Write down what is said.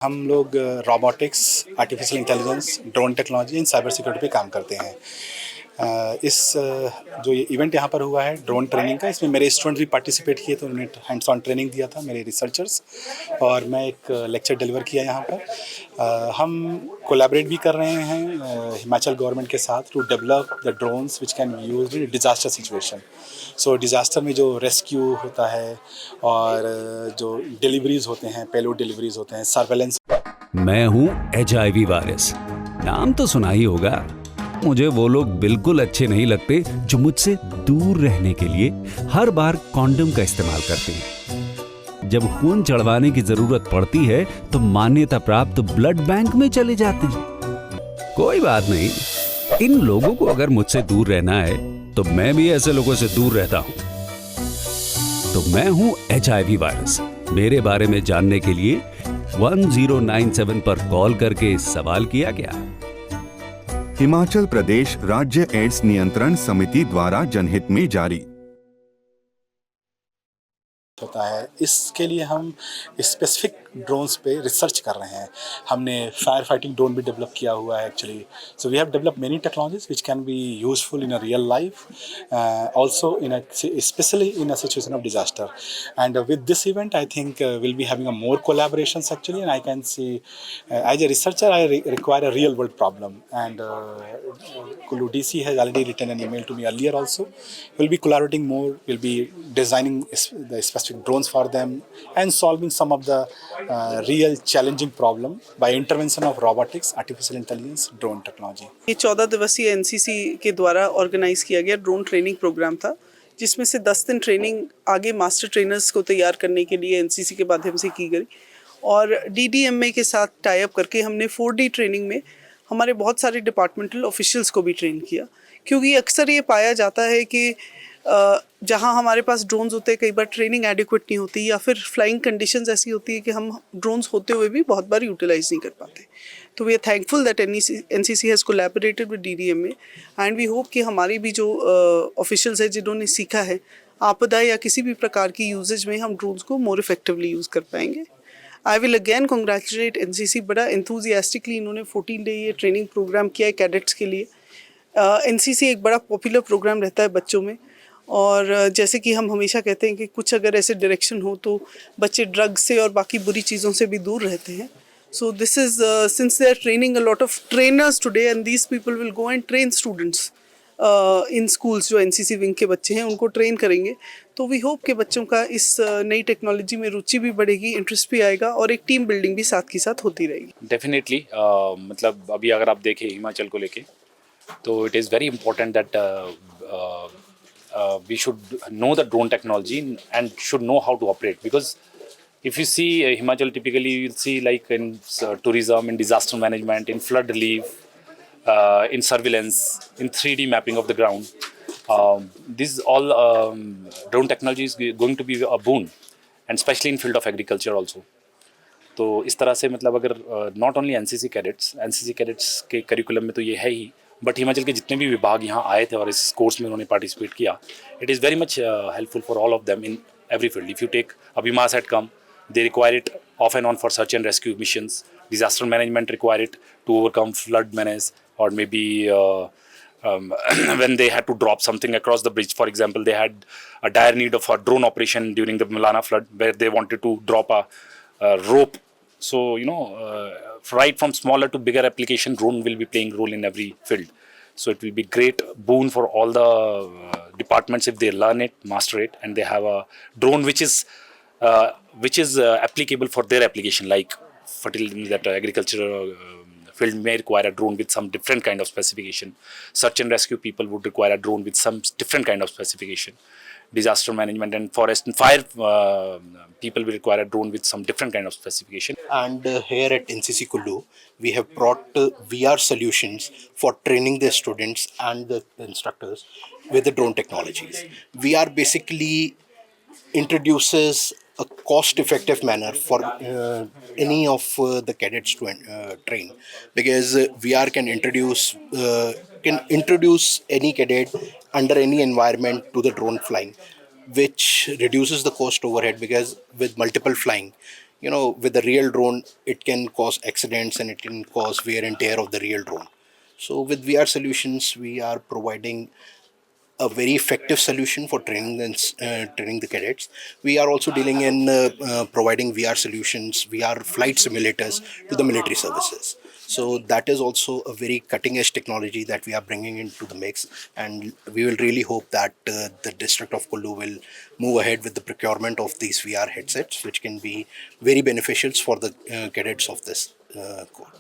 हम लोग robotics, artificial intelligence, drone technology in cyber security पे काम करते हैं। जो ये इवेंट यहाँ पर हुआ है ड्रोन ट्रेनिंग का, इसमें मेरे स्टूडेंट भी पार्टिसिपेट किए, तो उन्होंने हैंड्स ऑन ट्रेनिंग दिया था, मेरे रिसर्चर्स, और मैं एक लेक्चर डिलीवर किया यहाँ पर। हम कोलैबोरेट भी कर रहे हैं हिमाचल गवर्नमेंट के साथ to develop the drones which can be used in disaster situation. So disaster में जो रेस्क्यू होता है और जो डिलीवरीज होते हैं, पेलोड डिलीवरीज होते हैं, सर्वेलेंस। मैं हूं HIV वायरस, नाम तो सुना ही होगा। मुझे वो लोग बिल्कुल अच्छे नहीं लगते जो मुझसे दूर रहने के लिए हर बार कॉन्डम का इस्तेमाल करते हैं। जब खून चढ़वाने की जरूरत पड़ती है तो मान्यता प्राप्त ब्लड बैंक में चले जाते हैं। कोई बात नहीं, इन लोगों को अगर मुझसे दूर रहना है तो मैं भी ऐसे लोगों से दूर रहता हूं। तो मैं हूं HIV वायरस। मेरे बारे में जानने के लिए 1097 पर कॉल करके सवाल किया गया। हिमाचल प्रदेश राज्य एड्स नियंत्रण समिति द्वारा जनहित में जारी होता है। इसके लिए हम स्पेसिफिक ड्रोन्स पे रिसर्च कर रहे हैं। हमने फायर फाइटिंग ड्रोन भी डेवलप किया हुआ है actually. So we have develop many technologies which can be useful in a real life, also in a especially in a situation of disaster. And with this event I think we'll be having a more collaborations actually, and I can see as a researcher I require a real world problem, and Kulu DC has already written an email to me earlier also. We'll be collaborating more, we'll be designing the specific drones for them and solving some of the real challenging problem by intervention of robotics, artificial intelligence, drone technology. ये 14 दिवसीय NCC के द्वारा organise किया गया drone training programme था, जिसमें से 10 दिन ट्रेनिंग आगे मास्टर ट्रेनर्स को तैयार करने के लिए एनसीसी के माध्यम से की गई, और डीडीएमए के साथ टाई अप करके हमने 4D ट्रेनिंग में हमारे बहुत सारे डिपार्टमेंटल ऑफिशियल्स को भी ट्रेन किया। क्योंकि अक्सर ये पाया जाता है कि जहाँ हमारे पास ड्रोन्स होते हैं कई बार ट्रेनिंग एडिक्वेट नहीं होती, या फिर फ्लाइंग कंडीशंस ऐसी होती है कि हम ड्रोन्स होते हुए भी बहुत बार यूटिलाइज नहीं कर पाते। तो we are thankful that NCC has collaborated with DDMA, and we hope कि हमारी भी जो ऑफिशियल्स हैं जिन्होंने सीखा है आपदा या किसी भी प्रकार की यूजेज में हम ड्रोन्स को मोर इफेक्टिवली यूज़ कर पाएंगे। I will again congratulate NCC, बड़ा एंथुजियास्टिकली इन्होंने 14 डे ये ट्रेनिंग प्रोग्राम किया है कैडेट्स के लिए। एनसीसी एक बड़ा पॉपुलर प्रोग्राम रहता है बच्चों में, और जैसे कि हम हमेशा कहते हैं कि कुछ अगर ऐसे डायरेक्शन हो तो बच्चे ड्रग्स से और बाकी बुरी चीज़ों से भी दूर रहते हैं। So this is since they are training a lot of trainers today, and these people will go and train students in schools. जो एनसीसी विंग के बच्चे हैं उनको ट्रेन करेंगे, तो वी होप कि बच्चों का इस नई टेक्नोलॉजी में रुचि भी बढ़ेगी, इंटरेस्ट भी आएगा, और एक टीम बिल्डिंग भी साथ के साथ होती रहेगी। डेफिनेटली मतलब अभी अगर आप देखें हिमाचल को लेके, तो it is very important that we should know the drone technology and should know how to operate, because if you see Himachal, typically you'll see like in tourism, in disaster management, in flood relief, in surveillance, in 3D mapping of the ground, this all drone technology is going to be a boon, and especially in field of agriculture also. तो इस तरह से मतलब अगर not only NCC cadets के curriculum में तो ये है ही, बट हिमाचल के जितने भी विभाग यहाँ आए थे और इस कोर्स में उन्होंने पार्टिसिपेट किया, it is very much helpful for all of them in every field. If you take अभिमास at come, they require it off and on for search and rescue missions. Disaster management require it to overcome flood menace, or maybe when they had to drop something across the bridge. For example, they had a dire need of a drone operation during the Milana flood, where they wanted to drop a rope. So, right from smaller to bigger application, drone will be playing role in every field. So it will be great boon for all the departments if they learn it, master it, and they have a drone which is applicable for their application. Like agriculture field may require a drone with some different kind of specification. Search and rescue people would require a drone with some different kind of specification. Disaster management and forest and fire people will require a drone with some different kind of specification. And here at NCC Kullu, we have brought VR solutions for training the students and the instructors with the drone technologies. VR basically introduces a cost-effective manner for any of the cadets to train, because VR can introduce any cadet under any environment to the drone flying, which reduces the cost overhead, because with multiple flying with the real drone, it can cause accidents and it can cause wear and tear of the real drone. So with VR solutions, we are providing a very effective solution for training the cadets. We are also dealing in providing VR solutions, VR flight simulators to the military services. So that is also a very cutting edge technology that we are bringing into the mix, and we will really hope that the district of Kullu will move ahead with the procurement of these VR headsets, which can be very beneficial for the cadets of this corps.